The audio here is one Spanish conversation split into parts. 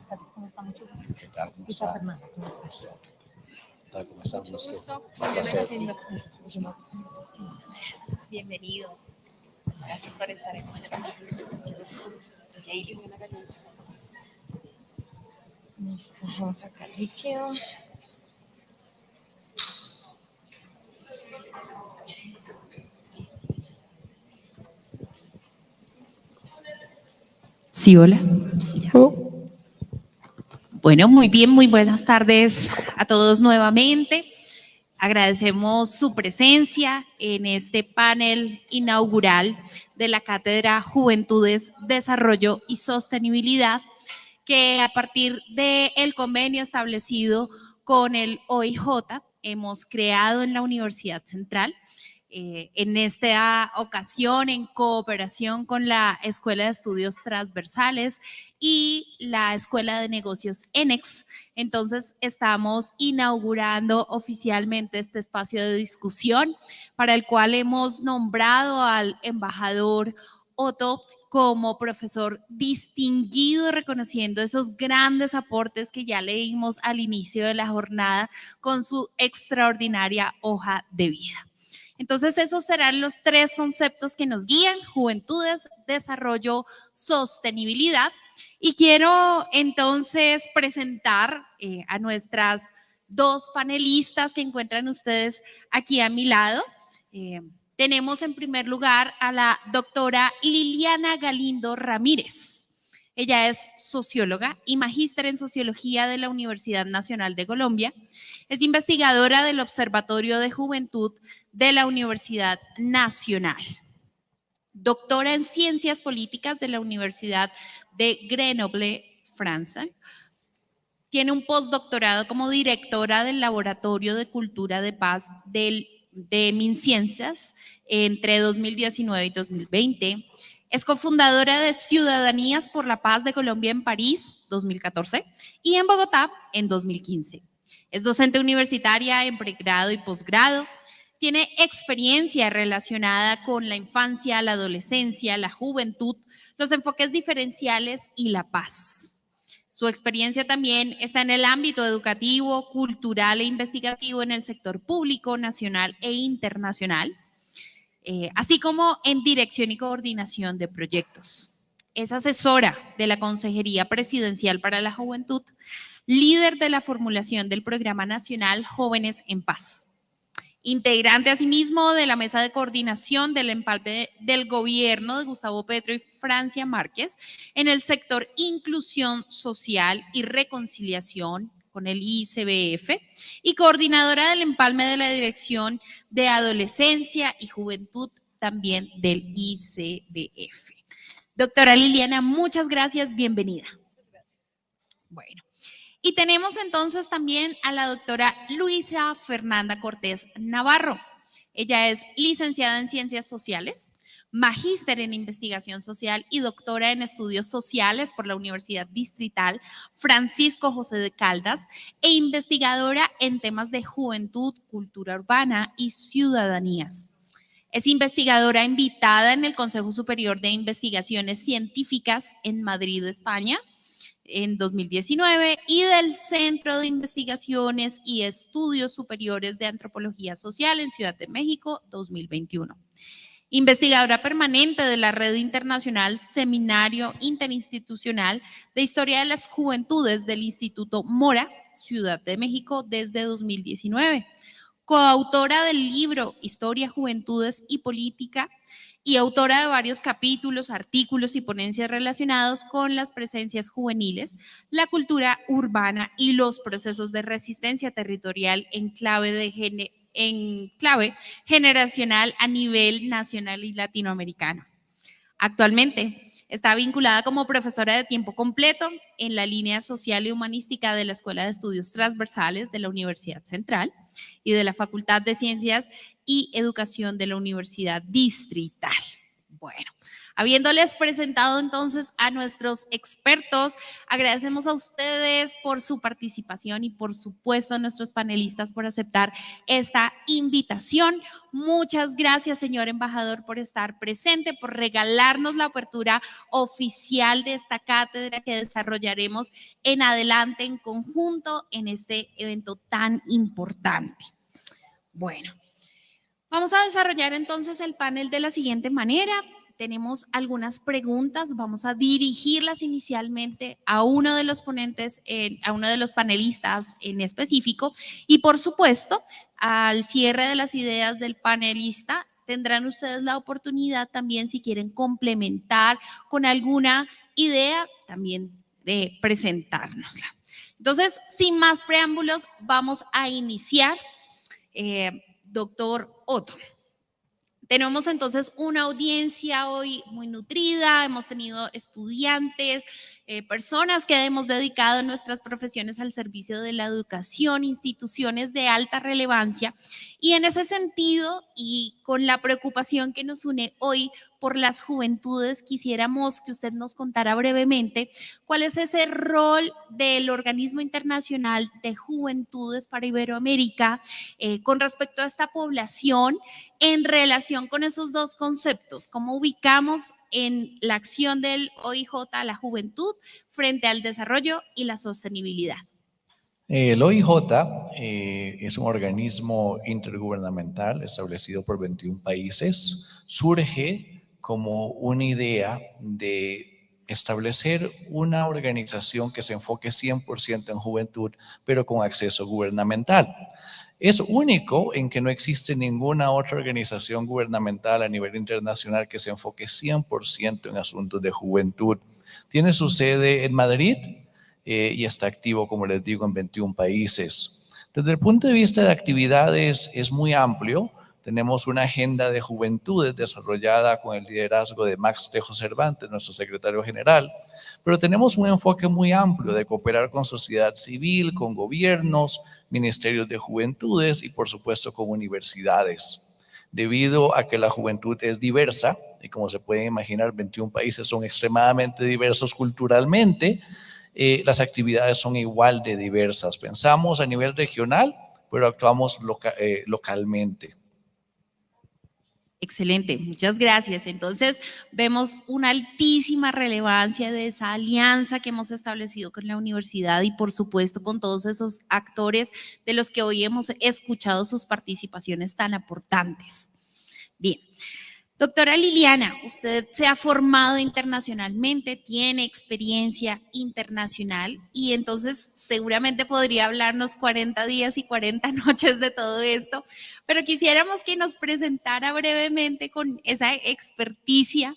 tardes, ¿cómo está? Mucho gusto. ¿Qué tal? ¿Cómo Luisa está? Fernanda, ¿cómo está? ¿Qué tal? ¿Cómo estás? Mucho gusto. Un placer. Bienvenidos. Gracias por estar aquí. Listo, vamos acá el líquido. Sí, hola. Bueno, muy bien, muy buenas tardes a todos nuevamente. Agradecemos su presencia en este panel inaugural de la Cátedra Juventudes, Desarrollo y Sostenibilidad, que a partir del convenio establecido con el OIJ hemos creado en la Universidad Central. En esta ocasión, en cooperación con la Escuela de Estudios Transversales y la Escuela de Negocios ENEX. Entonces, estamos inaugurando oficialmente este espacio de discusión para el cual hemos nombrado al embajador Otto como profesor distinguido, reconociendo esos grandes aportes que ya leímos al inicio de la jornada con su extraordinaria hoja de vida. Entonces, esos serán los tres conceptos que nos guían: juventudes, desarrollo, sostenibilidad. Y quiero entonces presentar a nuestras dos panelistas que encuentran ustedes aquí a mi lado. Tenemos en primer lugar a la doctora Liliana Galindo Ramírez. Ella es socióloga y magíster en sociología de la Universidad Nacional de Colombia. Es investigadora del Observatorio de Juventud de la Universidad Nacional. Doctora en Ciencias Políticas de la Universidad de Grenoble, Francia. Tiene un postdoctorado como directora del Laboratorio de Cultura de Paz de MinCiencias entre 2019 y 2020. Es cofundadora de Ciudadanías por la Paz de Colombia en París, 2014, y en Bogotá, en 2015. Es docente universitaria en pregrado y posgrado. Tiene experiencia relacionada con la infancia, la adolescencia, la juventud, los enfoques diferenciales y la paz. Su experiencia también está en el ámbito educativo, cultural e investigativo en el sector público, nacional e internacional, así como en dirección y coordinación de proyectos. Es asesora de la Consejería Presidencial para la Juventud, líder de la formulación del Programa Nacional Jóvenes en Paz. Integrante asimismo de la mesa de coordinación del empalme del gobierno de Gustavo Petro y Francia Márquez en el sector inclusión social y reconciliación con el ICBF y coordinadora del empalme de la Dirección de Adolescencia y Juventud también del ICBF. Doctora Liliana, muchas gracias, bienvenida. Bueno. Y tenemos entonces también a la doctora Luisa Fernanda Cortés Navarro. Ella es licenciada en Ciencias Sociales, magíster en Investigación Social y doctora en Estudios Sociales por la Universidad Distrital Francisco José de Caldas e investigadora en temas de juventud, cultura urbana y ciudadanías. Es investigadora invitada en el Consejo Superior de Investigaciones Científicas en Madrid, España, en 2019 y del Centro de Investigaciones y Estudios Superiores de Antropología Social en Ciudad de México, 2021. Investigadora permanente de la Red Internacional Seminario Interinstitucional de Historia de las Juventudes del Instituto Mora, Ciudad de México, desde 2019. Coautora del libro Historia, Juventudes y Política, y autora de varios capítulos, artículos y ponencias relacionados con las presencias juveniles, la cultura urbana y los procesos de resistencia territorial en clave generacional a nivel nacional y latinoamericano. Actualmente está vinculada como profesora de tiempo completo en la línea social y humanística de la Escuela de Estudios Transversales de la Universidad Central y de la Facultad de Ciencias y Educación de la Universidad Distrital. Bueno, habiéndoles presentado entonces a nuestros expertos, agradecemos a ustedes por su participación y por supuesto a nuestros panelistas por aceptar esta invitación. Muchas gracias, señor embajador, por estar presente, por regalarnos la apertura oficial de esta cátedra que desarrollaremos en adelante en conjunto en este evento tan importante. Bueno. Vamos a desarrollar entonces el panel de la siguiente manera. Tenemos algunas preguntas, vamos a dirigirlas inicialmente a uno de los ponentes, a uno de los panelistas en específico y por supuesto al cierre de las ideas del panelista tendrán ustedes la oportunidad también si quieren complementar con alguna idea también de presentárnosla. Entonces, sin más preámbulos, vamos a iniciar. Doctor Otto. Tenemos entonces una audiencia hoy muy nutrida, hemos tenido estudiantes, personas que hemos dedicado nuestras profesiones al servicio de la educación, instituciones de alta relevancia y en ese sentido y con la preocupación que nos une hoy por las juventudes, quisiéramos que usted nos contara brevemente cuál es ese rol del Organismo Internacional de Juventudes para Iberoamérica con respecto a esta población en relación con esos dos conceptos, cómo ubicamos en la acción del OIJ a la juventud frente al desarrollo y la sostenibilidad. El OIJ es un organismo intergubernamental establecido por 21 países. Surge como una idea de establecer una organización que se enfoque 100% en juventud, pero con acceso gubernamental. Es único en que no existe ninguna otra organización gubernamental a nivel internacional que se enfoque 100% en asuntos de juventud. Tiene su sede en Madrid y está activo, como les digo, en 21 países. Desde el punto de vista de actividades es muy amplio. Tenemos una agenda de juventudes desarrollada con el liderazgo de Max Tejo Cervantes, nuestro secretario general, pero tenemos un enfoque muy amplio de cooperar con sociedad civil, con gobiernos, ministerios de juventudes y por supuesto con universidades. Debido a que la juventud es diversa y como se pueden imaginar 21 países son extremadamente diversos culturalmente, las actividades son igual de diversas. Pensamos a nivel regional, pero actuamos localmente. Excelente, muchas gracias. Entonces, vemos una altísima relevancia de esa alianza que hemos establecido con la universidad y, por supuesto, con todos esos actores de los que hoy hemos escuchado sus participaciones tan aportantes. Bien. Doctora Liliana, usted se ha formado internacionalmente, tiene experiencia internacional y entonces seguramente podría hablarnos 40 días y 40 noches de todo esto, pero quisiéramos que nos presentara brevemente con esa experticia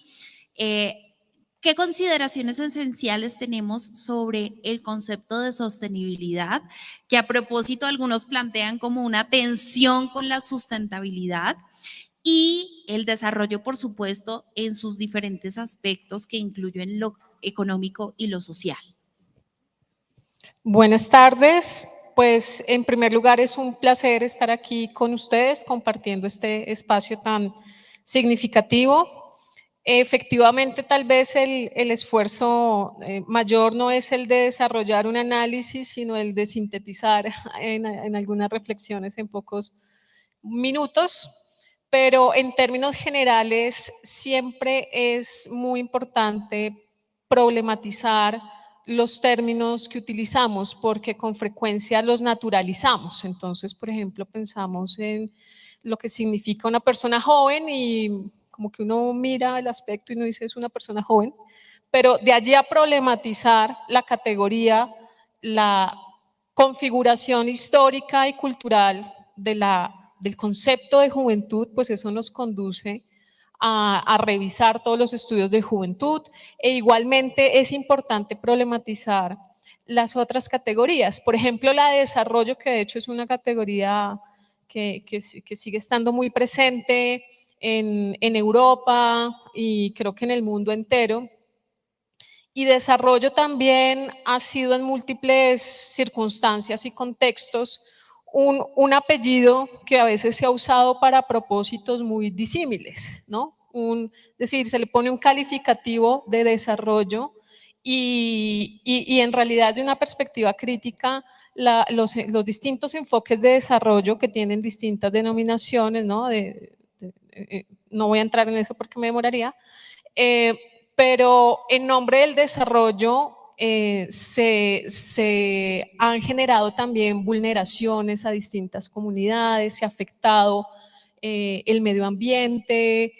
qué consideraciones esenciales tenemos sobre el concepto de sostenibilidad, que a propósito algunos plantean como una tensión con la sustentabilidad, y el desarrollo, por supuesto, en sus diferentes aspectos que incluyen lo económico y lo social. Buenas tardes, pues en primer lugar es un placer estar aquí con ustedes compartiendo este espacio tan significativo. Efectivamente, tal vez el esfuerzo mayor no es el de desarrollar un análisis, sino el de sintetizar en algunas reflexiones en pocos minutos. Pero en términos generales siempre es muy importante problematizar los términos que utilizamos porque con frecuencia los naturalizamos. Entonces, por ejemplo, pensamos en lo que significa una persona joven y como que uno mira el aspecto y uno dice es una persona joven, pero de allí a problematizar la categoría, la configuración histórica y cultural del concepto de juventud, pues eso nos conduce a revisar todos los estudios de juventud e igualmente es importante problematizar las otras categorías. Por ejemplo, la de desarrollo, que de hecho es una categoría que sigue estando muy presente en Europa y creo que en el mundo entero. Y desarrollo también ha sido en múltiples circunstancias y contextos un apellido que a veces se ha usado para propósitos muy disímiles, ¿no? Es decir, se le pone un calificativo de desarrollo y en realidad de una perspectiva crítica, los distintos enfoques de desarrollo que tienen distintas denominaciones, ¿no? No voy a entrar en eso porque me demoraría, pero en nombre del desarrollo se han generado también vulneraciones a distintas comunidades, se ha afectado el medio ambiente,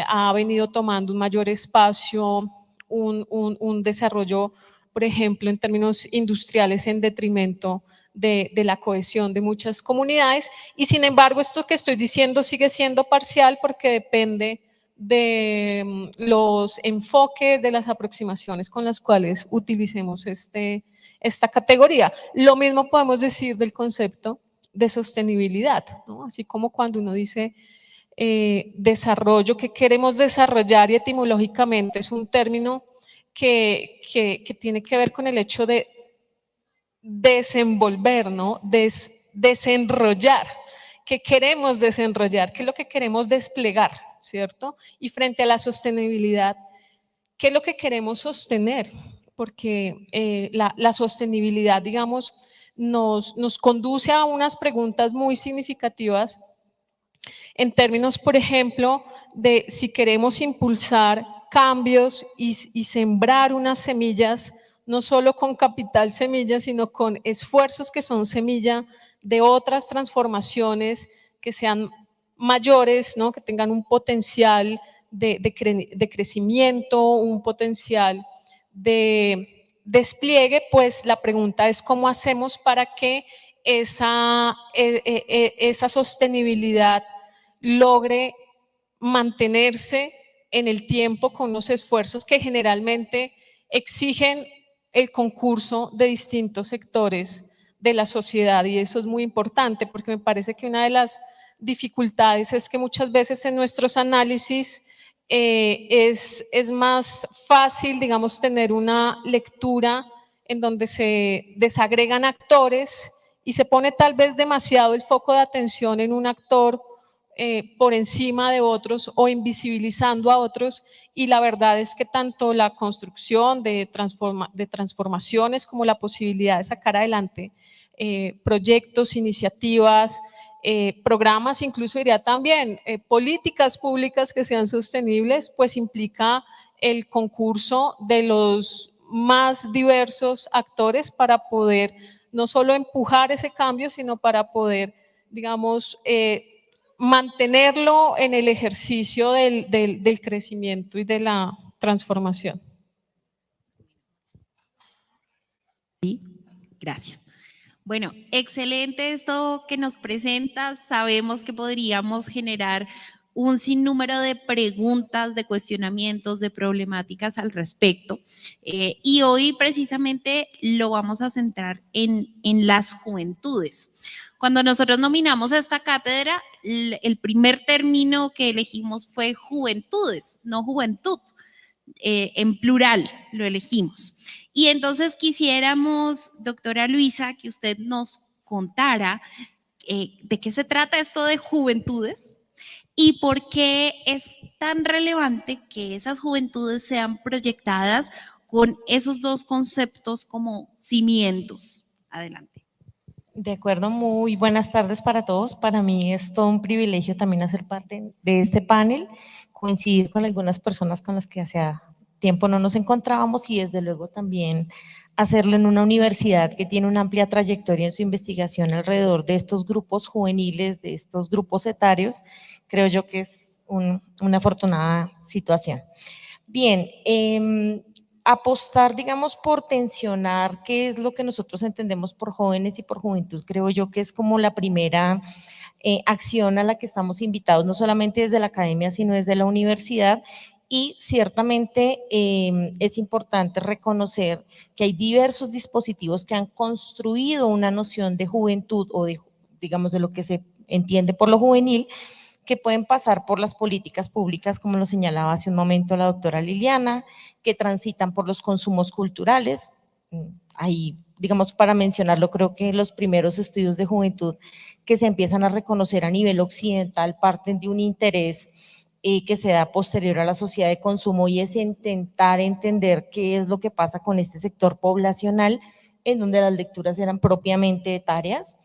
ha venido tomando un mayor espacio, un desarrollo, por ejemplo, en términos industriales en detrimento de la cohesión de muchas comunidades y sin embargo esto que estoy diciendo sigue siendo parcial porque depende de los enfoques, de las aproximaciones con las cuales utilicemos esta categoría. Lo mismo podemos decir del concepto de sostenibilidad, ¿no? Así como cuando uno dice desarrollo, ¿qué queremos desarrollar? Y etimológicamente es un término que tiene que ver con el hecho de desenvolver, ¿no? Desenrollar. ¿Qué queremos desenrollar? ¿Qué es lo que queremos desplegar? ¿Cierto? Y frente a la sostenibilidad, ¿qué es lo que queremos sostener? Porque la sostenibilidad, digamos, nos conduce a unas preguntas muy significativas en términos, por ejemplo, de si queremos impulsar cambios y sembrar unas semillas, no solo con capital semilla, sino con esfuerzos que son semilla de otras transformaciones que sean mayores, ¿no? Que tengan un potencial de crecimiento, un potencial de despliegue, pues la pregunta es cómo hacemos para que esa sostenibilidad logre mantenerse en el tiempo con unos esfuerzos que generalmente exigen el concurso de distintos sectores de la sociedad y eso es muy importante porque me parece que una de las dificultades es que muchas veces en nuestros análisis es más fácil, digamos, tener una lectura en donde se desagregan actores y se pone tal vez demasiado el foco de atención en un actor por encima de otros o invisibilizando a otros y la verdad es que tanto la construcción de transformaciones como la posibilidad de sacar adelante proyectos, iniciativas, programas, incluso diría también políticas públicas que sean sostenibles, pues implica el concurso de los más diversos actores para poder no solo empujar ese cambio, sino para poder, digamos, mantenerlo en el ejercicio del crecimiento y de la transformación. Sí, gracias. Bueno, excelente esto que nos presentas. Sabemos que podríamos generar un sinnúmero de preguntas, de cuestionamientos, de problemáticas al respecto. Y hoy precisamente lo vamos a centrar en las juventudes. Cuando nosotros nominamos a esta cátedra, el primer término que elegimos fue juventudes, no juventud. En plural lo elegimos. Y entonces quisiéramos, doctora Luisa, que usted nos contara de qué se trata esto de juventudes y por qué es tan relevante que esas juventudes sean proyectadas con esos dos conceptos como cimientos. Adelante. De acuerdo, muy buenas tardes para todos. Para mí es todo un privilegio también hacer parte de este panel, coincidir con algunas personas con las que hace tiempo no nos encontrábamos y desde luego también hacerlo en una universidad que tiene una amplia trayectoria en su investigación alrededor de estos grupos juveniles, de estos grupos etarios. Creo yo que es una afortunada situación. Bien, apostar, digamos, por tensionar qué es lo que nosotros entendemos por jóvenes y por juventud, creo yo que es como la primera acción a la que estamos invitados, no solamente desde la academia, sino desde la universidad, y ciertamente es importante reconocer que hay diversos dispositivos que han construido una noción de juventud o de, digamos, de lo que se entiende por lo juvenil, que pueden pasar por las políticas públicas, como lo señalaba hace un momento la doctora Liliana, que transitan por los consumos culturales. Ahí, digamos, para mencionarlo, creo que los primeros estudios de juventud que se empiezan a reconocer a nivel occidental parten de un interés que se da posterior a la sociedad de consumo, y es intentar entender qué es lo que pasa con este sector poblacional, en donde las lecturas eran propiamente etarias.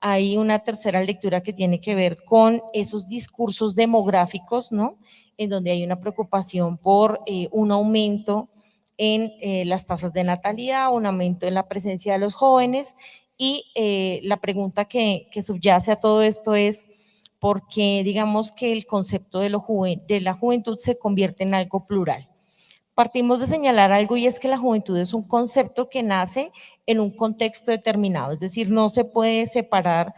Hay una tercera lectura que tiene que ver con esos discursos demográficos, ¿no? En donde hay una preocupación por un aumento en las tasas de natalidad, un aumento en la presencia de los jóvenes, y la pregunta que subyace a todo esto es ¿por qué digamos que el concepto de la juventud se convierte en algo plural? Partimos de señalar algo, y es que la juventud es un concepto que nace en un contexto determinado, es decir, no se puede separar,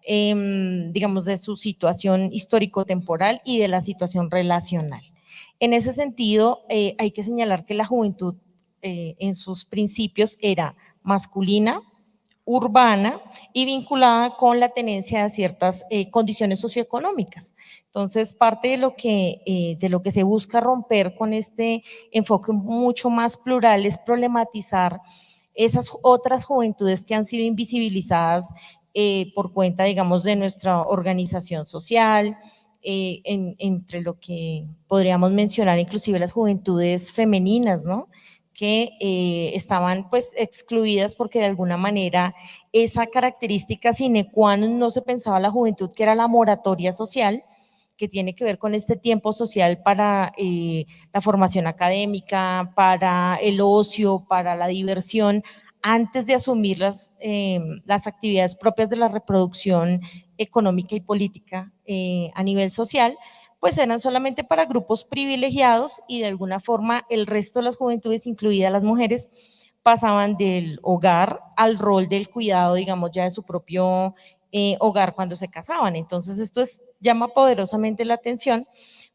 digamos, de su situación histórico-temporal y de la situación relacional. En ese sentido, hay que señalar que la juventud en sus principios era masculina, urbana y vinculada con la tenencia de ciertas condiciones socioeconómicas. Entonces, parte de lo que se busca romper con este enfoque mucho más plural es problematizar esas otras juventudes que han sido invisibilizadas por cuenta, digamos, de nuestra organización social, entre lo que podríamos mencionar inclusive las juventudes femeninas, ¿no? Que estaban pues excluidas porque de alguna manera esa característica sine qua non no se pensaba la juventud, que era la moratoria social, que tiene que ver con este tiempo social para la formación académica, para el ocio, para la diversión, antes de asumir las actividades propias de la reproducción económica y política a nivel social, pues eran solamente para grupos privilegiados, y de alguna forma el resto de las juventudes, incluidas las mujeres, pasaban del hogar al rol del cuidado, digamos, ya de su propio hogar cuando se casaban. Entonces esto llama poderosamente la atención,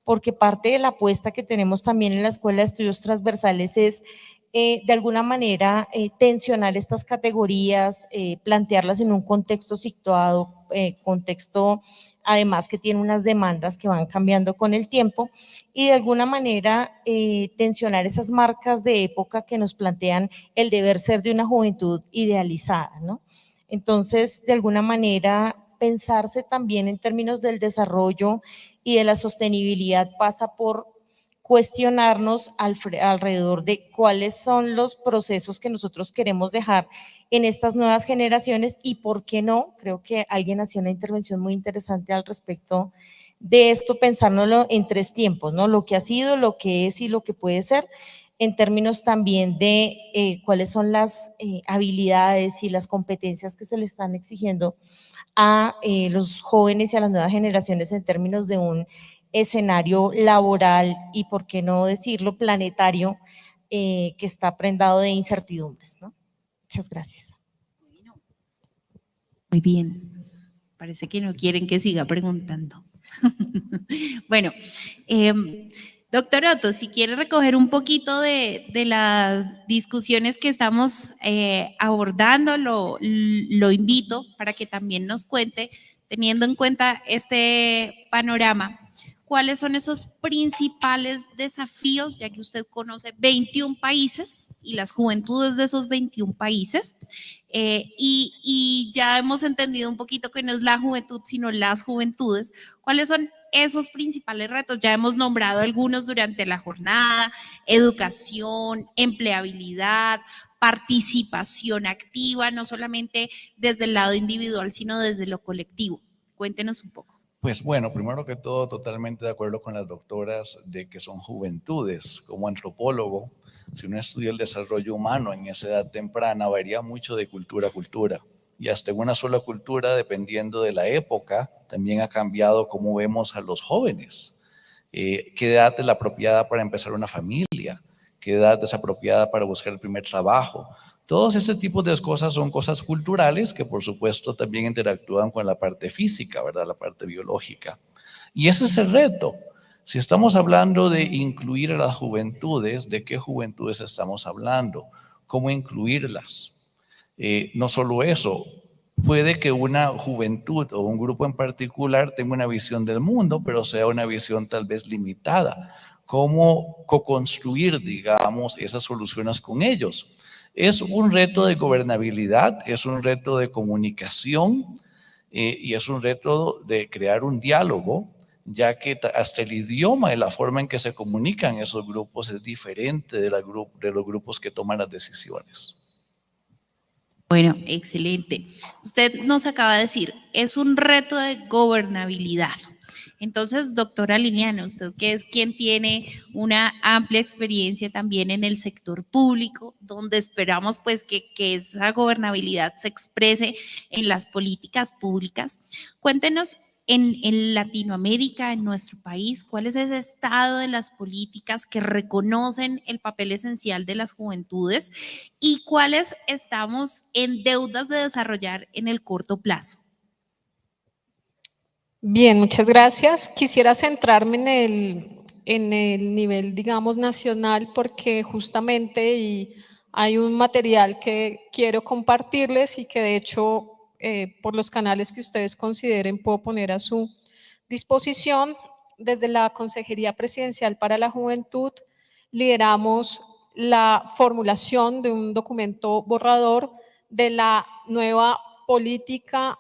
porque parte de la apuesta que tenemos también en la Escuela de Estudios Transversales es de alguna manera tensionar estas categorías, plantearlas en un contexto situado, contexto además que tiene unas demandas que van cambiando con el tiempo, y de alguna manera tensionar esas marcas de época que nos plantean el deber ser de una juventud idealizada, ¿no? Entonces, de alguna manera, pensarse también en términos del desarrollo y de la sostenibilidad pasa por cuestionarnos alrededor de cuáles son los procesos que nosotros queremos dejar en estas nuevas generaciones, y por qué no, creo que alguien hacía una intervención muy interesante al respecto de esto, pensárnoslo en 3 tiempos, ¿no? Lo que ha sido, lo que es y lo que puede ser, en términos también de cuáles son las habilidades y las competencias que se le están exigiendo a los jóvenes y a las nuevas generaciones en términos de un escenario laboral y, por qué no decirlo, planetario, que está prendado de incertidumbres, ¿no? Muchas gracias. Muy bien. Parece que no quieren que siga preguntando. Bueno, doctor Otto, si quiere recoger un poquito de las discusiones que estamos abordando, lo invito para que también nos cuente, teniendo en cuenta este panorama, cuáles son esos principales desafíos, ya que usted conoce 21 países y las juventudes de esos 21 países, y ya hemos entendido un poquito que no es la juventud, sino las juventudes. ¿Cuáles son esos principales retos? Ya hemos nombrado algunos durante la jornada: educación, empleabilidad, participación activa, no solamente desde el lado individual, sino desde lo colectivo. Cuéntenos un poco. Pues bueno, primero que todo, totalmente de acuerdo con las doctoras de que son juventudes. Como antropólogo, si uno estudia el desarrollo humano en esa edad temprana, varía mucho de cultura a cultura. Y hasta en una sola cultura, dependiendo de la época, también ha cambiado cómo vemos a los jóvenes. ¿Qué edad es la apropiada para empezar una familia? ¿Qué edad es apropiada para buscar el primer trabajo? Todos ese tipo de cosas son cosas culturales que, por supuesto, también interactúan con la parte física, ¿verdad? La parte biológica. Y ese es el reto. Si estamos hablando de incluir a las juventudes, ¿de qué juventudes estamos hablando? ¿Cómo incluirlas? No solo eso, puede que una juventud o un grupo en particular tenga una visión del mundo, pero sea una visión tal vez limitada. ¿Cómo co-construir, digamos, esas soluciones con ellos? Es un reto de gobernabilidad, es un reto de comunicación y es un reto de crear un diálogo ya que hasta el idioma y la forma en que se comunican esos grupos es diferente de los grupos que toman las decisiones. Bueno, excelente. Usted nos acaba de decir, es un reto de gobernabilidad. Entonces, doctora Liliana, usted que es quien tiene una amplia experiencia también en el sector público, donde esperamos pues que esa gobernabilidad se exprese en las políticas públicas, cuéntenos en Latinoamérica, en nuestro país, ¿cuál es ese estado de las políticas que reconocen el papel esencial de las juventudes y cuáles estamos en deudas de desarrollar en el corto plazo? Bien, muchas gracias. Quisiera centrarme en el nivel, digamos, nacional, porque justamente hay un material que quiero compartirles y que de hecho, por los canales que ustedes consideren, puedo poner a su disposición. Desde la Consejería Presidencial para la Juventud lideramos la formulación de un documento borrador de la nueva política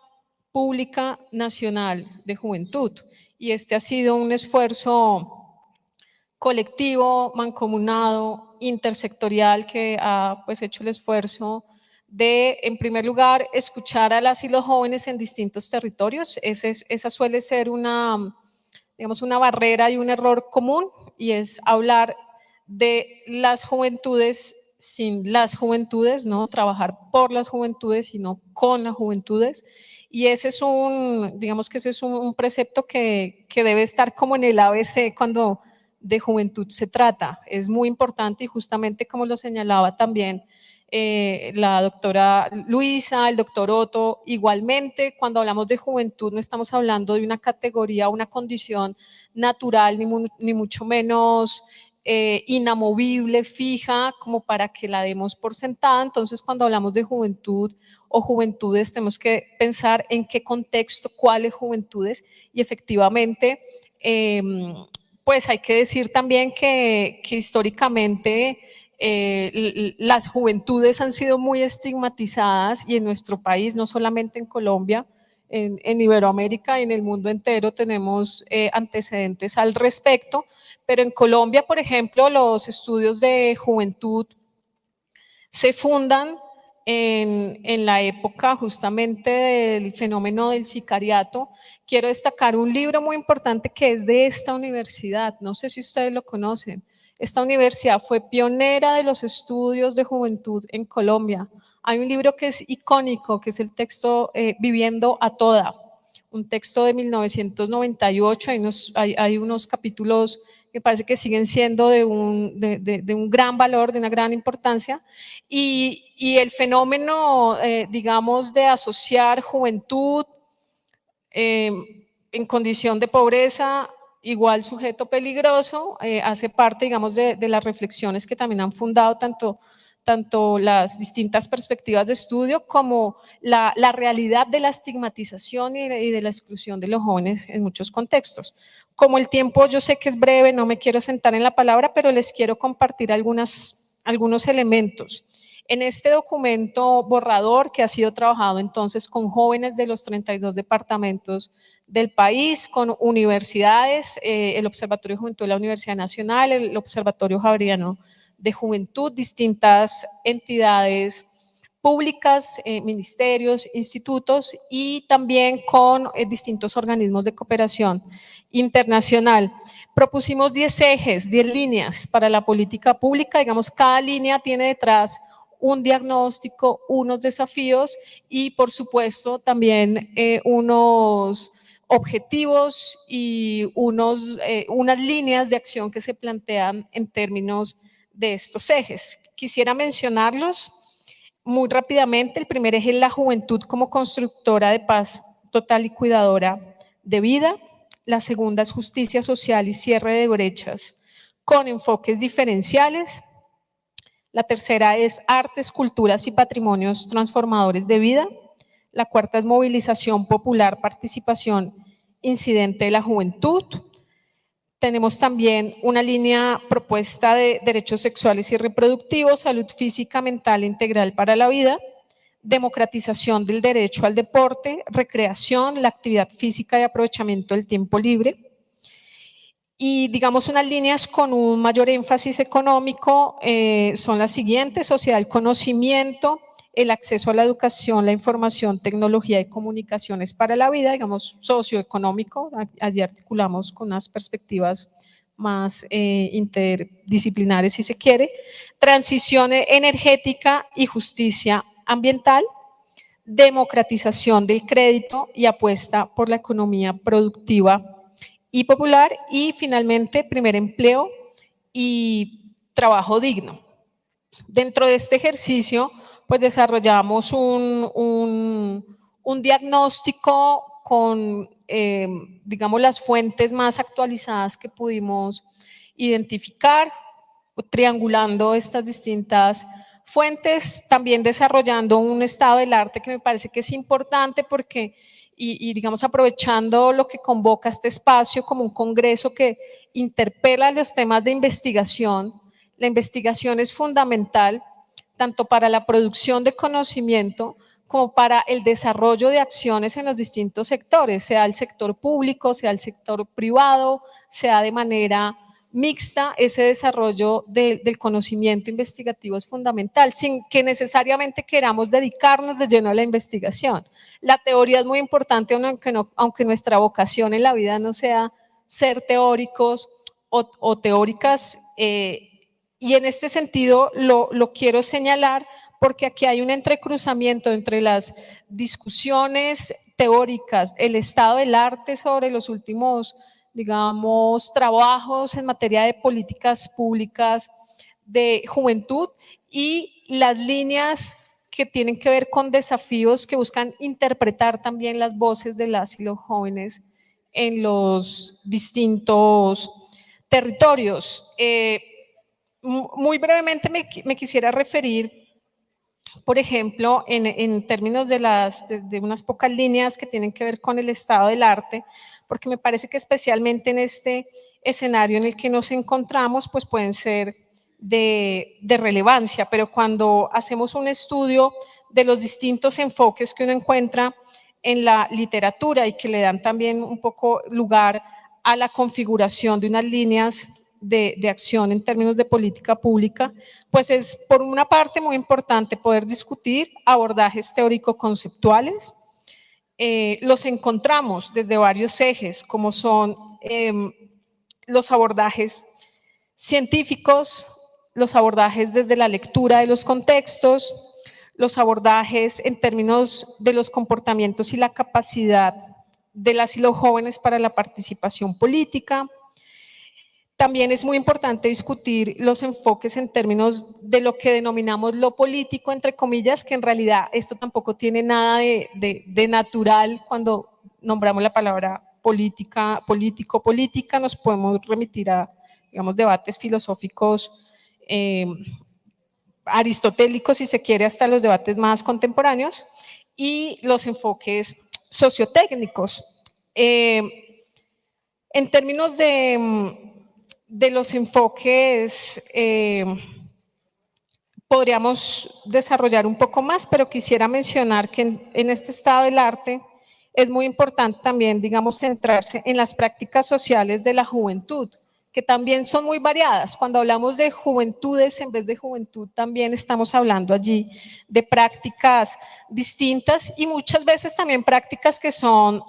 pública nacional de juventud, y este ha sido un esfuerzo colectivo, mancomunado, intersectorial, que ha pues hecho el esfuerzo de, en primer lugar, escuchar a las y los jóvenes en distintos territorios. Esa suele ser digamos, una barrera y un error común, y es hablar de las juventudes sin las juventudes, no trabajar por las juventudes, sino con las juventudes. Y ese es digamos que ese es un precepto que debe estar como en el ABC cuando de juventud se trata. Es muy importante, y justamente como lo señalaba también la doctora Luisa, el doctor Otto, igualmente cuando hablamos de juventud no estamos hablando de una categoría, una condición natural, ni mucho menos inamovible, fija, como para que la demos por sentada. Entonces, cuando hablamos de juventud o juventudes, tenemos que pensar en qué contexto, cuáles juventudes, y efectivamente, pues hay que decir también que históricamente las juventudes han sido muy estigmatizadas, y en nuestro país, no solamente en Colombia, en Iberoamérica y en el mundo entero tenemos antecedentes al respecto. Pero en Colombia, por ejemplo, los estudios de juventud se fundan en la época justamente del fenómeno del sicariato. Quiero destacar un libro muy importante que es de esta universidad, no sé si ustedes lo conocen. Esta universidad fue pionera de los estudios de juventud en Colombia. Hay un libro que es icónico, que es el texto Viviendo a Toda, un texto de 1998, hay unos capítulos me parece que siguen siendo de un gran valor, de una gran importancia, y el fenómeno, digamos, de asociar juventud en condición de pobreza, igual sujeto peligroso, hace parte, digamos, de las reflexiones que también han fundado tanto las distintas perspectivas de estudio como la realidad de la estigmatización y de la exclusión de los jóvenes en muchos contextos. Como el tiempo yo sé que es breve, no me quiero sentar en la palabra, pero les quiero compartir algunos elementos. En este documento borrador, que ha sido trabajado entonces con jóvenes de los 32 departamentos del país, con universidades, el Observatorio de Juventud de la Universidad Nacional, el Observatorio Javeriano de Juventud, distintas entidades públicas, ministerios, institutos, y también con distintos organismos de cooperación internacional. Propusimos 10 ejes, 10 líneas para la política pública. Digamos, cada línea tiene detrás un diagnóstico, unos desafíos y, por supuesto, también unos objetivos y unas líneas de acción que se plantean en términos de estos ejes. Quisiera mencionarlos muy rápidamente. El primer eje es la juventud como constructora de paz total y cuidadora de vida. La segunda es justicia social y cierre de brechas con enfoques diferenciales. La tercera es artes, culturas y patrimonios transformadores de vida. La cuarta es movilización popular, participación incidente de la juventud. Tenemos también una línea propuesta de derechos sexuales y reproductivos, salud física, mental e integral para la vida, democratización del derecho al deporte, recreación, la actividad física y aprovechamiento del tiempo libre. Y digamos unas líneas con un mayor énfasis económico son las siguientes: sociedad del conocimiento, el acceso a la educación, la información, tecnología y comunicaciones para la vida, digamos socioeconómico. Allí articulamos con unas perspectivas más interdisciplinares si se quiere, transición energética y justicia ambiental, democratización del crédito y apuesta por la economía productiva y popular, y finalmente primer empleo y trabajo digno. Dentro de este ejercicio pues desarrollamos un diagnóstico con digamos las fuentes más actualizadas que pudimos identificar, triangulando estas distintas fuentes, también desarrollando un estado del arte que me parece que es importante porque, y digamos aprovechando lo que convoca este espacio como un congreso que interpela los temas de investigación. La investigación es fundamental tanto para la producción de conocimiento como para el desarrollo de acciones en los distintos sectores, sea el sector público, sea el sector privado, sea de manera mixta. Ese desarrollo del conocimiento investigativo es fundamental, sin que necesariamente queramos dedicarnos de lleno a la investigación. La teoría es muy importante, aunque nuestra vocación en la vida no sea ser teóricos o teóricas, y en este sentido lo quiero señalar porque aquí hay un entrecruzamiento entre las discusiones teóricas, el estado del arte sobre los últimos, digamos, trabajos en materia de políticas públicas de juventud y las líneas que tienen que ver con desafíos que buscan interpretar también las voces de las y los jóvenes en los distintos territorios. Muy brevemente me quisiera referir, por ejemplo, en términos de unas pocas líneas que tienen que ver con el estado del arte, porque me parece que especialmente en este escenario en el que nos encontramos, pues pueden ser de relevancia, pero cuando hacemos un estudio de los distintos enfoques que uno encuentra en la literatura y que le dan también un poco lugar a la configuración de unas líneas de acción en términos de política pública, pues es por una parte muy importante poder discutir abordajes teórico-conceptuales. Los encontramos desde varios ejes, como son los abordajes científicos, los abordajes desde la lectura de los contextos, los abordajes en términos de los comportamientos y la capacidad de las y los jóvenes para la participación política. También es muy importante discutir los enfoques en términos de lo que denominamos lo político, entre comillas, que en realidad esto tampoco tiene nada de natural. Cuando nombramos la palabra política, político, política, nos podemos remitir a, digamos, debates filosóficos aristotélicos, si se quiere, hasta los debates más contemporáneos, y los enfoques sociotécnicos. En términos de los enfoques, podríamos desarrollar un poco más, pero quisiera mencionar que en este estado del arte es muy importante también, digamos, centrarse en las prácticas sociales de la juventud, que también son muy variadas. Cuando hablamos de juventudes en vez de juventud, también estamos hablando allí de prácticas distintas y muchas veces también prácticas que son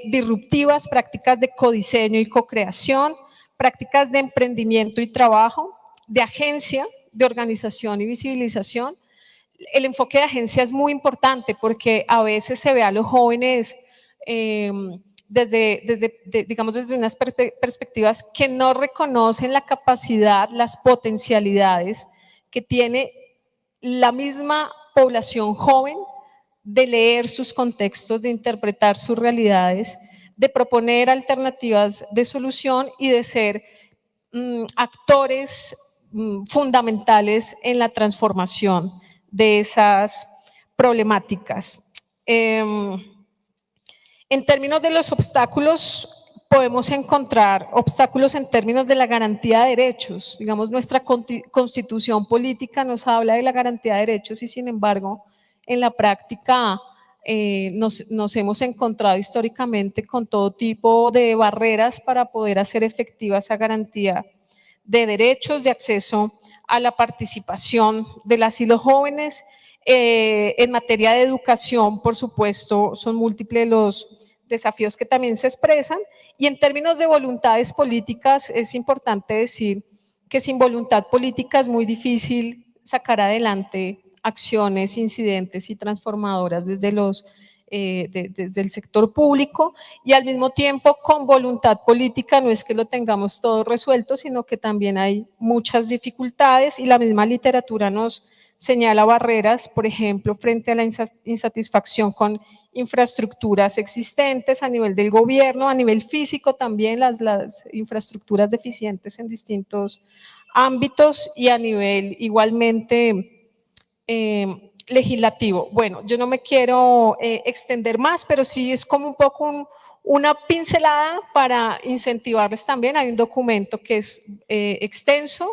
disruptivas, prácticas de codiseño y co-creación, prácticas de emprendimiento y trabajo, de agencia, de organización y visibilización. El enfoque de agencia es muy importante porque a veces se ve a los jóvenes digamos, desde unas perspectivas que no reconocen la capacidad, las potencialidades que tiene la misma población joven de leer sus contextos, de interpretar sus realidades, de proponer alternativas de solución y de ser actores fundamentales en la transformación de esas problemáticas. En términos de los obstáculos, podemos encontrar obstáculos en términos de la garantía de derechos. Digamos, nuestra constitución política nos habla de la garantía de derechos y sin embargo, en la práctica nos hemos encontrado históricamente con todo tipo de barreras para poder hacer efectiva esa garantía de derechos, de acceso a la participación de las y los jóvenes. En materia de educación, por supuesto, son múltiples los desafíos que también se expresan, y en términos de voluntades políticas es importante decir que sin voluntad política es muy difícil sacar adelante acciones, incidentes y transformadoras desde desde el sector público, y al mismo tiempo con voluntad política no es que lo tengamos todo resuelto, sino que también hay muchas dificultades, y la misma literatura nos señala barreras, por ejemplo, frente a la insatisfacción con infraestructuras existentes a nivel del gobierno, a nivel físico también las infraestructuras deficientes en distintos ámbitos, y a nivel igualmente legislativo. Bueno, yo no me quiero extender más, pero sí es como un poco una pincelada para incentivarles también. Hay un documento que es extenso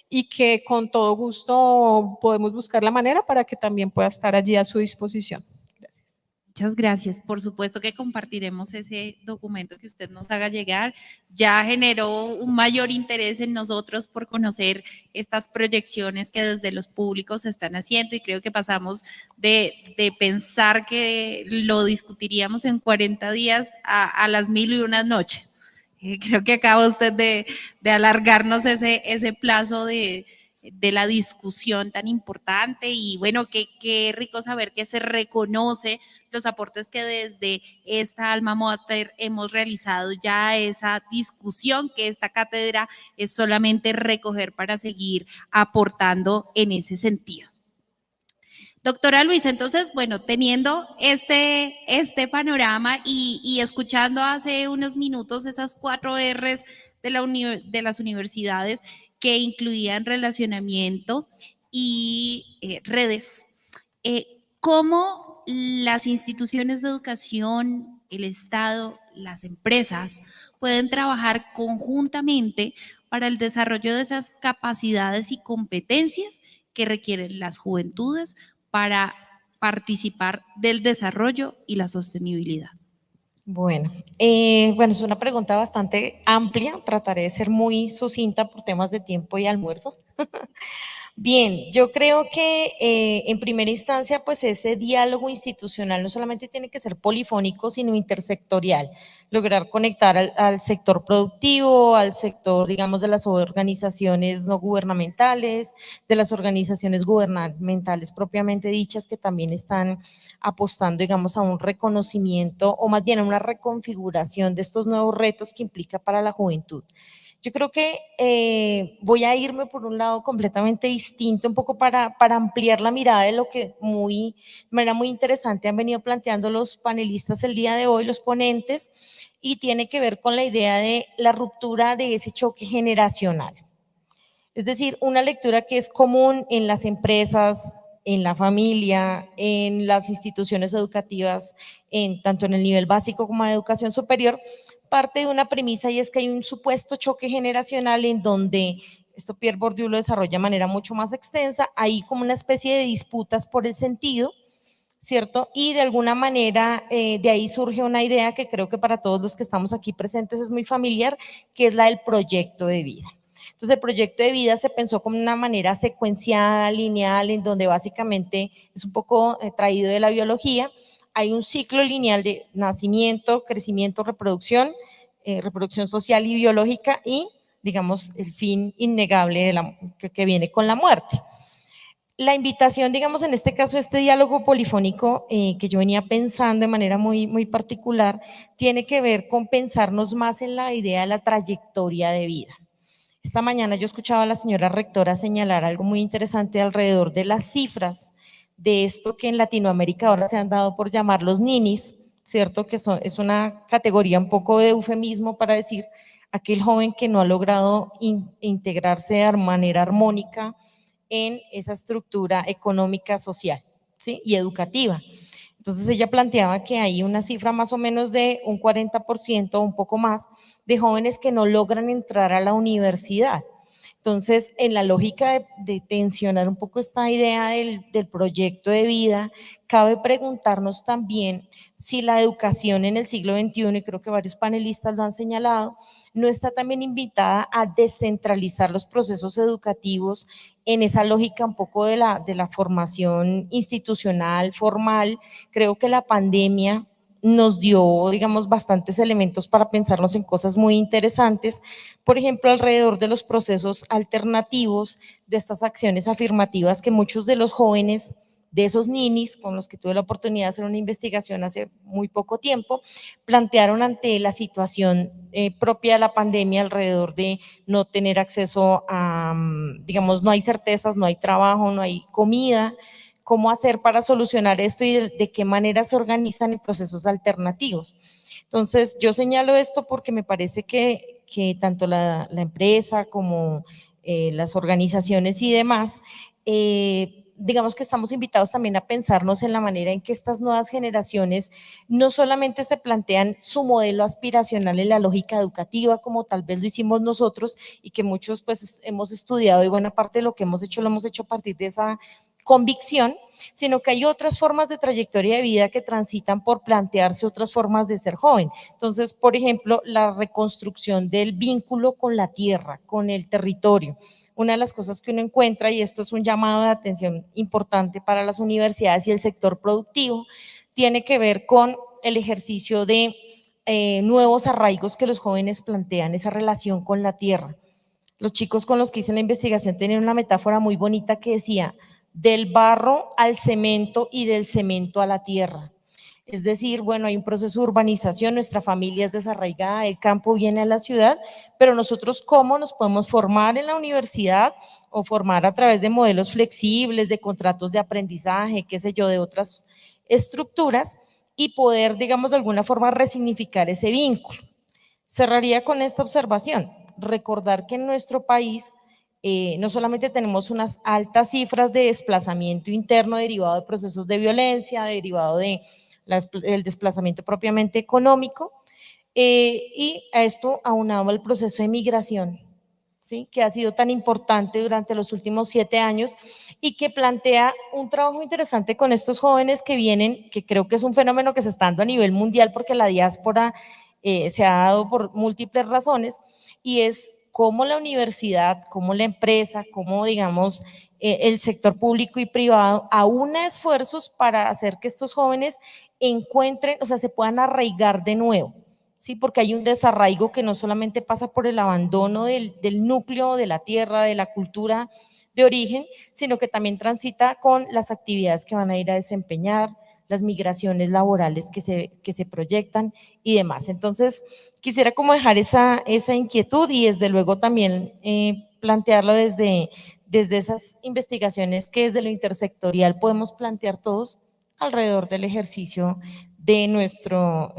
y que con todo gusto podemos buscar la manera para que también pueda estar allí a su disposición. Gracias. Muchas gracias. Por supuesto que compartiremos ese documento que usted nos haga llegar. Ya generó un mayor interés en nosotros por conocer estas proyecciones que desde los públicos se están haciendo, y creo que pasamos de pensar que lo discutiríamos en 40 días a las 1001 noches. Creo que acaba usted de alargarnos ese plazo de la discusión tan importante, y bueno, qué rico saber que se reconoce los aportes que desde esta alma mater hemos realizado ya a esa discusión, que esta cátedra es solamente recoger para seguir aportando en ese sentido. Doctora Luisa, entonces, bueno, teniendo este panorama y escuchando hace unos minutos esas 4 R's de las universidades que incluían relacionamiento y redes, ¿cómo las instituciones de educación, el Estado, las empresas pueden trabajar conjuntamente para el desarrollo de esas capacidades y competencias que requieren las juventudes para participar del desarrollo y la sostenibilidad? Bueno, es una pregunta bastante amplia, trataré de ser muy sucinta por temas de tiempo y almuerzo. Bien, yo creo que en primera instancia, pues ese diálogo institucional no solamente tiene que ser polifónico, sino intersectorial, lograr conectar al sector productivo, al sector, digamos, de las organizaciones no gubernamentales, de las organizaciones gubernamentales propiamente dichas, que también están apostando, digamos, a un reconocimiento o más bien a una reconfiguración de estos nuevos retos que implica para la juventud. Yo creo que voy a irme por un lado completamente distinto, un poco para ampliar la mirada de lo que de manera muy interesante han venido planteando los panelistas el día de hoy, los ponentes, y tiene que ver con la idea de la ruptura de ese choque generacional. Es decir, una lectura que es común en las empresas, en la familia, en las instituciones educativas, tanto en el nivel básico como en la educación superior, parte de una premisa, y es que hay un supuesto choque generacional en donde, esto Pierre Bourdieu lo desarrolla de manera mucho más extensa, hay como una especie de disputas por el sentido, ¿cierto? Y de alguna manera de ahí surge una idea que creo que para todos los que estamos aquí presentes es muy familiar, que es la del proyecto de vida. Entonces el proyecto de vida se pensó como una manera secuenciada, lineal, en donde básicamente es un poco traído de la biología. Hay un ciclo lineal de nacimiento, crecimiento, reproducción, reproducción social y biológica, y digamos el fin innegable que viene con la muerte. La invitación, digamos, en este caso, este diálogo polifónico que yo venía pensando de manera muy particular, tiene que ver con pensarnos más en la idea de la trayectoria de vida. Esta mañana yo escuchaba a la señora rectora señalar algo muy interesante alrededor de las cifras de esto que en Latinoamérica ahora se han dado por llamar los ninis, ¿cierto? Que es una categoría un poco de eufemismo para decir aquel joven que no ha logrado integrarse de manera armónica en esa estructura económica, social, ¿sí? Y educativa. Entonces ella planteaba que hay una cifra más o menos de un 40% o un poco más de jóvenes que no logran entrar a la universidad. Entonces, en la lógica de tensionar un poco esta idea del proyecto de vida, cabe preguntarnos también si la educación en el siglo XXI, y creo que varios panelistas lo han señalado, no está también invitada a descentralizar los procesos educativos en esa lógica un poco de la formación institucional, formal. Creo que la pandemia nos dio, digamos, bastantes elementos para pensarnos en cosas muy interesantes, por ejemplo, alrededor de los procesos alternativos, de estas acciones afirmativas que muchos de los jóvenes, de esos ninis con los que tuve la oportunidad de hacer una investigación hace muy poco tiempo, plantearon ante la situación propia de la pandemia alrededor de no tener acceso a, digamos, no hay certezas, no hay trabajo, no hay comida, cómo hacer para solucionar esto y de qué manera se organizan en procesos alternativos. Entonces, yo señalo esto porque me parece que tanto la empresa como las organizaciones y demás, digamos que estamos invitados también a pensarnos en la manera en que estas nuevas generaciones no solamente se plantean su modelo aspiracional en la lógica educativa, como tal vez lo hicimos nosotros y que muchos pues hemos estudiado y buena parte de lo que hemos hecho lo hemos hecho a partir de esa convicción, sino que hay otras formas de trayectoria de vida que transitan por plantearse otras formas de ser joven. Entonces, por ejemplo, la reconstrucción del vínculo con la tierra, con el territorio. Una de las cosas que uno encuentra, y esto es un llamado de atención importante para las universidades y el sector productivo, tiene que ver con el ejercicio de nuevos arraigos que los jóvenes plantean, esa relación con la tierra. Los chicos con los que hice la investigación tenían una metáfora muy bonita que decía, del barro al cemento y del cemento a la tierra. Es decir, bueno, hay un proceso de urbanización, nuestra familia es desarraigada, el campo viene a la ciudad, pero nosotros cómo nos podemos formar en la universidad o formar a través de modelos flexibles, de contratos de aprendizaje, qué sé yo, de otras estructuras y poder, digamos, de alguna forma resignificar ese vínculo. Cerraría con esta observación, recordar que en nuestro país no solamente tenemos unas altas cifras de desplazamiento interno derivado de procesos de violencia, derivado de el desplazamiento propiamente económico, y a esto aunado al proceso de migración, ¿sí? Que ha sido tan importante durante los últimos 7 años y que plantea un trabajo interesante con estos jóvenes que vienen, que creo que es un fenómeno que se está dando a nivel mundial porque la diáspora se ha dado por múltiples razones, y es cómo la universidad, cómo la empresa, cómo digamos el sector público y privado aúna esfuerzos para hacer que estos jóvenes encuentren, o sea, se puedan arraigar de nuevo, ¿sí? Porque hay un desarraigo que no solamente pasa por el abandono del núcleo, de la tierra, de la cultura de origen, sino que también transita con las actividades que van a ir a desempeñar, las migraciones laborales que se proyectan y demás. Entonces, quisiera como dejar esa inquietud y desde luego también plantearlo desde esas investigaciones que desde lo intersectorial podemos plantear todos alrededor del ejercicio de nuestro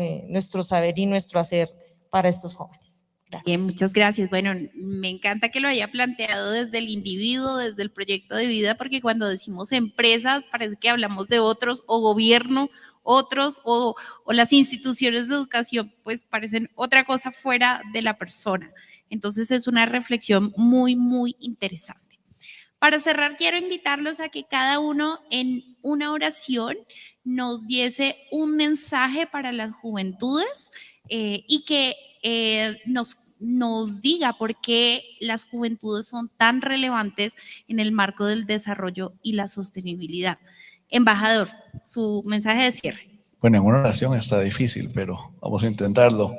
saber y nuestro hacer para estos jóvenes. Gracias. Bien, muchas gracias. Bueno, me encanta que lo haya planteado desde el individuo, desde el proyecto de vida, porque cuando decimos empresas parece que hablamos de otros o gobierno, otros o las instituciones de educación, pues parecen otra cosa fuera de la persona. Entonces es una reflexión muy, muy interesante. Para cerrar, quiero invitarlos a que cada uno en una oración nos diese un mensaje para las juventudes y que nos diga por qué las juventudes son tan relevantes en el marco del desarrollo y la sostenibilidad. Embajador, su mensaje de cierre. Bueno, en una oración está difícil, pero vamos a intentarlo.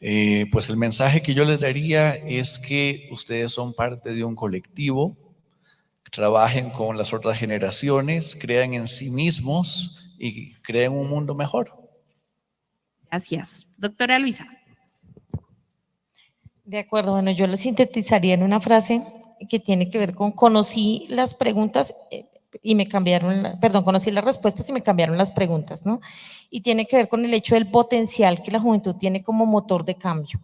Pues el mensaje que yo les daría es que ustedes son parte de un colectivo, trabajen con las otras generaciones, crean en sí mismos y creen un mundo mejor. Gracias. Doctora Luisa. De acuerdo, bueno, yo lo sintetizaría en una frase que tiene que ver con conocí las preguntas y me cambiaron, conocí las respuestas y me cambiaron las preguntas, ¿no? Y tiene que ver con el hecho del potencial que la juventud tiene como motor de cambio.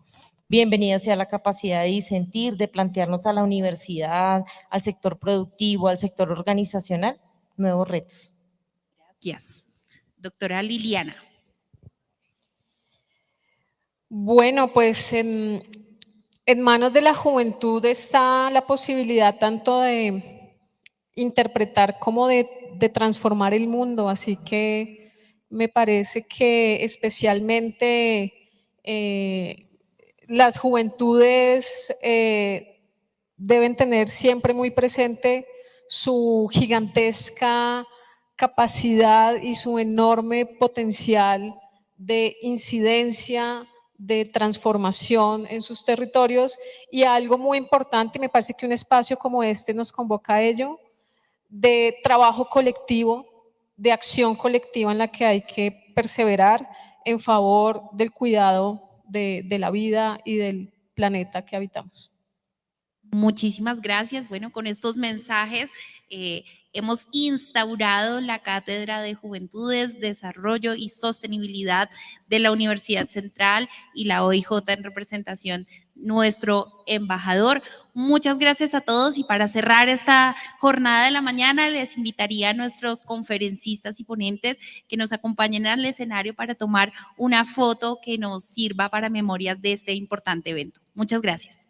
Bienvenida sea la capacidad de disentir, de plantearnos a la universidad, al sector productivo, al sector organizacional, nuevos retos. Gracias. Doctora Liliana. Bueno, pues En manos de la juventud está la posibilidad tanto de interpretar como de transformar el mundo, así que me parece que especialmente las juventudes deben tener siempre muy presente su gigantesca capacidad y su enorme potencial de incidencia, de transformación en sus territorios, y algo muy importante, me parece que un espacio como este nos convoca a ello, de trabajo colectivo, de acción colectiva en la que hay que perseverar en favor del cuidado de la vida y del planeta que habitamos. Muchísimas gracias. Bueno, con estos mensajes hemos instaurado la Cátedra de Juventudes, Desarrollo y Sostenibilidad de la Universidad Central y la OIJ en representación nuestro embajador. Muchas gracias a todos, y para cerrar esta jornada de la mañana les invitaría a nuestros conferencistas y ponentes que nos acompañen al escenario para tomar una foto que nos sirva para memorias de este importante evento. Muchas gracias.